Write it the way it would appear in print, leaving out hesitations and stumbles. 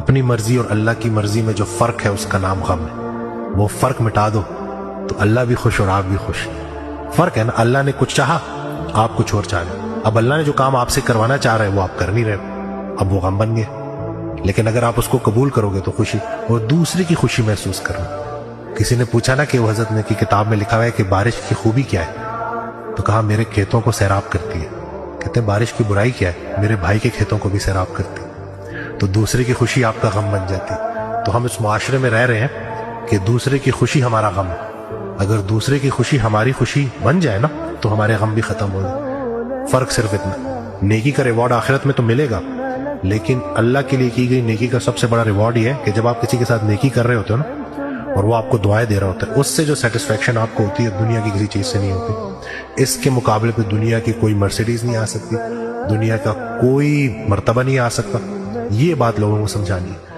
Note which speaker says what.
Speaker 1: اپنی مرضی اور اللہ کی مرضی میں جو فرق ہے اس کا نام غم ہے. وہ فرق مٹا دو تو اللہ بھی خوش اور آپ بھی خوش. فرق ہے نا, اللہ نے کچھ چاہا, آپ کچھ اور چاہ رہے. اب اللہ نے جو کام آپ سے کروانا چاہ رہے وہ آپ کر نہیں رہے, اب وہ غم بن گئے. لیکن اگر آپ اس کو قبول کرو گے تو خوشی, اور دوسرے کی خوشی محسوس کرنا. کسی نے پوچھا نا کہ وہ حضرت نے کی کتاب میں لکھا ہوا ہے کہ بارش کی خوبی کیا ہے, تو کہا میرے کھیتوں کو سیراب کرتی ہے. کہتے ہیں بارش کی برائی کیا ہے, میرے بھائی کے کھیتوں کو بھی سیراب کرتی ہے. تو دوسرے کی خوشی آپ کا غم بن جاتی. تو ہم اس معاشرے میں رہ رہے ہیں کہ دوسرے کی خوشی ہمارا غم ہے. اگر دوسرے کی خوشی ہماری خوشی بن جائے نا تو ہمارے غم بھی ختم ہو جائے. فرق صرف اتنا, نیکی کا ریوارڈ آخرت میں تو ملے گا, لیکن اللہ کے لیے کی گئی نیکی کا سب سے بڑا ریوارڈ یہ ہے کہ جب آپ کسی کے ساتھ نیکی کر رہے ہوتے ہو نا, اور وہ آپ کو دعائیں دے رہا ہوتا ہے, اس سے جو سیٹسفیکشن آپ کو ہوتی ہے دنیا کی کسی چیز سے نہیں ہوتی. اس کے مقابلے پہ دنیا کی کوئی مرسیڈیز نہیں آ سکتی, دنیا کا کوئی مرتبہ نہیں آ سکتا. یہ بات لوگوں کو سمجھانی ہے.